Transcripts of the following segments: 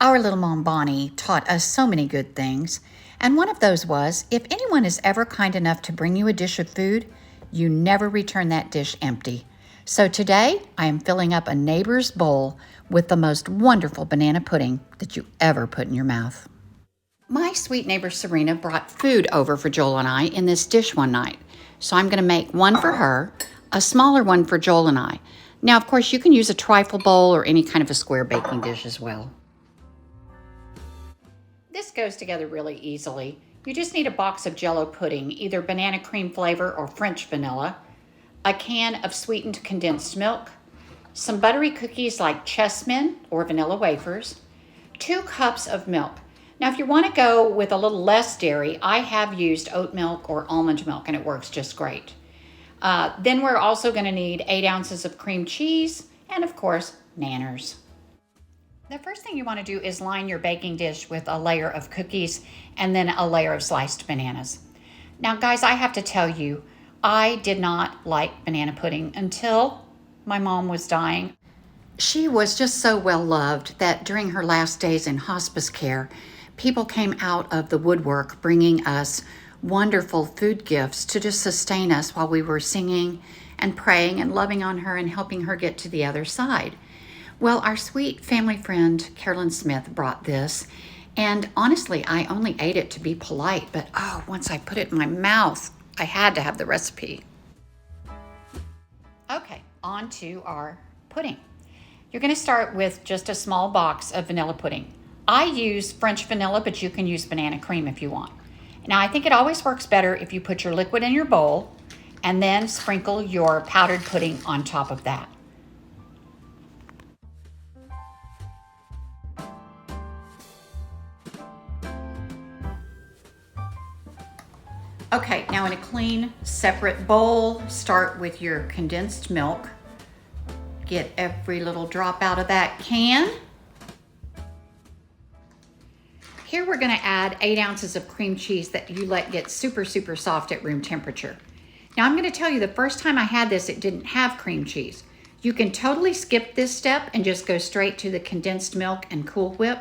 Our little Mom Bonnie taught us so many good things, and one of those was, if anyone is ever kind enough to bring you a dish of food, you never return that dish empty. So today, I am filling up a neighbor's bowl with the most wonderful banana pudding that you ever put in your mouth. My sweet neighbor Serena brought food over for Joel and I in this dish one night. So I'm going to make one for her, a smaller one for Joel and I. Now, of course, you can use a trifle bowl or any kind of a square baking dish as well. This goes together really easily. You just need a box of Jell-O pudding, either banana cream flavor or French vanilla, a can of sweetened condensed milk, some buttery cookies like chessmen or vanilla wafers, 2 cups of milk. Now, if you want to go with a little less dairy, I have used oat milk or almond milk, and it works just great. Then we're also going to need 8 ounces of cream cheese and, of course, nanners. The first thing you want to do is line your baking dish with a layer of cookies and then a layer of sliced bananas. Now, guys, I have to tell you, I did not like banana pudding until my mom was dying. She was just so well loved that during her last days in hospice care, people came out of the woodwork bringing us wonderful food gifts to just sustain us while we were singing and praying and loving on her and helping her get to the other side. Well, our sweet family friend, Carolyn Smith, brought this, and honestly, I only ate it to be polite, but once I put it in my mouth, I had to have the recipe. Okay, on to our pudding. You're going to start with just a small box of vanilla pudding. I use French vanilla, but you can use banana cream if you want. Now, I think it always works better if you put your liquid in your bowl and then sprinkle your powdered pudding on top of that. Okay, now in a clean, separate bowl, start with your condensed milk. Get every little drop out of that can. Here we're gonna add 8 ounces of cream cheese that you let get super, super soft at room temperature. Now I'm gonna tell you, the first time I had this, it didn't have cream cheese. You can totally skip this step and just go straight to the condensed milk and Cool Whip,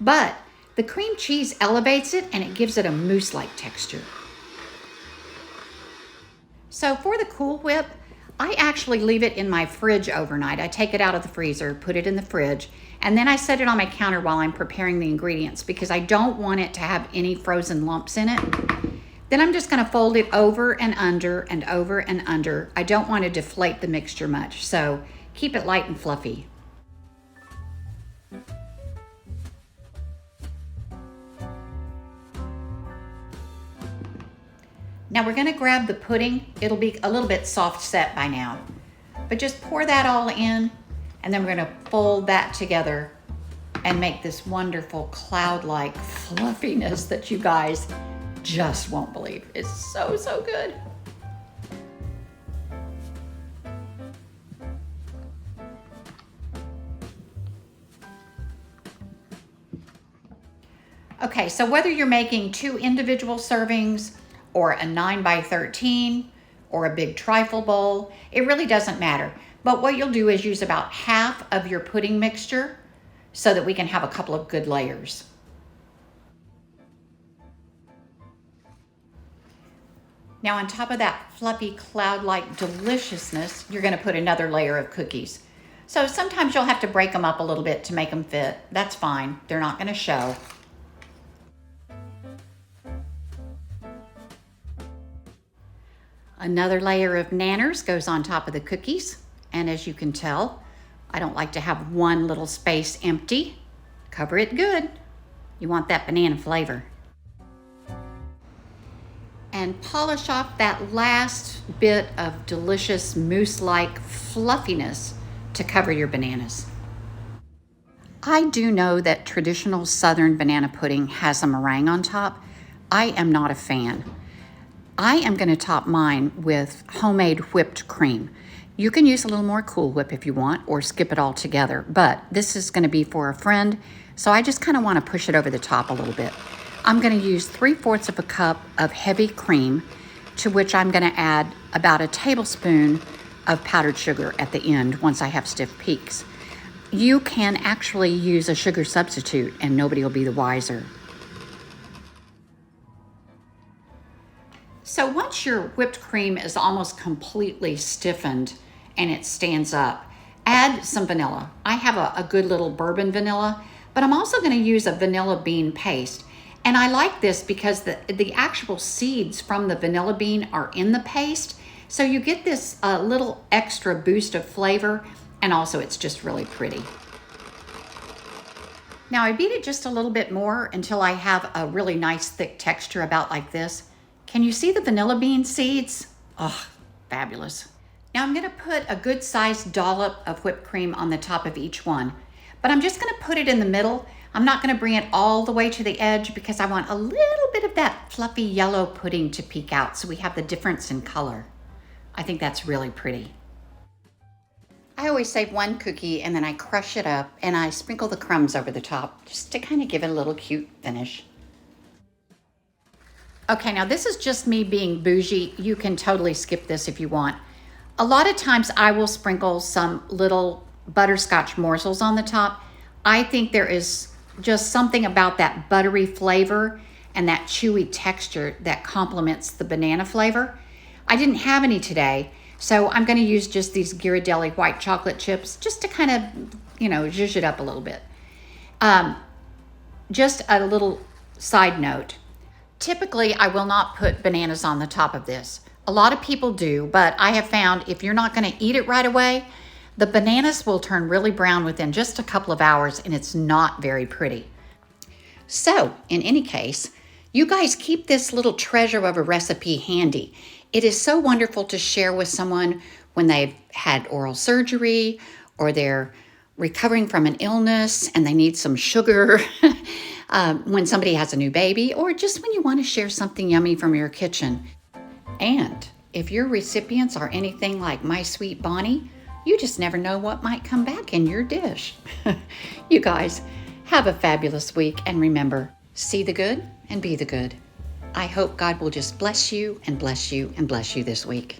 but the cream cheese elevates it and it gives it a mousse-like texture. So for the Cool Whip, I actually leave it in my fridge overnight. I take it out of the freezer, put it in the fridge, and then I set it on my counter while I'm preparing the ingredients because I don't want it to have any frozen lumps in it. Then I'm just gonna fold it over and under and over and under. I don't want to deflate the mixture much, so keep it light and fluffy. Now we're gonna grab the pudding. It'll be a little bit soft set by now, but just pour that all in, and then we're gonna fold that together and make this wonderful cloud-like fluffiness that you guys just won't believe. It's so, so good. Okay, so whether you're making 2 individual servings or a 9 by 13 or a big trifle bowl, it really doesn't matter. But what you'll do is use about half of your pudding mixture so that we can have a couple of good layers. Now on top of that fluffy cloud-like deliciousness, you're gonna put another layer of cookies. So sometimes you'll have to break them up a little bit to make them fit. That's fine, they're not gonna show. Another layer of nanners goes on top of the cookies. And as you can tell, I don't like to have one little space empty. Cover it good. You want that banana flavor. And polish off that last bit of delicious mousse-like fluffiness to cover your bananas. I do know that traditional Southern banana pudding has a meringue on top. I am not a fan. I am going to top mine with homemade whipped cream. You can use a little more Cool Whip if you want, or skip it all together, but this is going to be for a friend, so I just kind of want to push it over the top a little bit. I'm going to use 3/4 of a cup of heavy cream, to which I'm going to add about a tablespoon of powdered sugar at the end once I have stiff peaks. you can actually use a sugar substitute and nobody will be the wiser. So once your whipped cream is almost completely stiffened and it stands up, add some vanilla. I have a good little bourbon vanilla, but I'm also going to use a vanilla bean paste. And I like this because the actual seeds from the vanilla bean are in the paste. So you get this little extra boost of flavor, and also it's just really pretty. Now I beat it just a little bit more until I have a really nice thick texture about like this. Can you see the vanilla bean seeds? Oh, fabulous. Now I'm gonna put a good sized dollop of whipped cream on the top of each one, but I'm just gonna put it in the middle. I'm not gonna bring it all the way to the edge because I want a little bit of that fluffy yellow pudding to peek out so we have the difference in color. I think that's really pretty. I always save one cookie and then I crush it up and I sprinkle the crumbs over the top just to kind of give it a little cute finish. Okay, now this is just me being bougie. You can totally skip this if you want. A lot of times I will sprinkle some little butterscotch morsels on the top. I think there is just something about that buttery flavor and that chewy texture that complements the banana flavor. I didn't have any today, so I'm going to use just these Ghirardelli white chocolate chips just to kind of, zhuzh it up a little bit. Just a little side note. Typically, I will not put bananas on the top of this. A lot of people do, but I have found if you're not going to eat it right away, the bananas will turn really brown within just a couple of hours and it's not very pretty. So, in any case, you guys keep this little treasure of a recipe handy. It is so wonderful to share with someone when they've had oral surgery or they're recovering from an illness and they need some sugar, when somebody has a new baby, or just when you want to share something yummy from your kitchen. And if your recipients are anything like my sweet Bonnie, you just never know what might come back in your dish. You guys, have a fabulous week, and remember, see the good and be the good. I hope God will just bless you and bless you and bless you this week.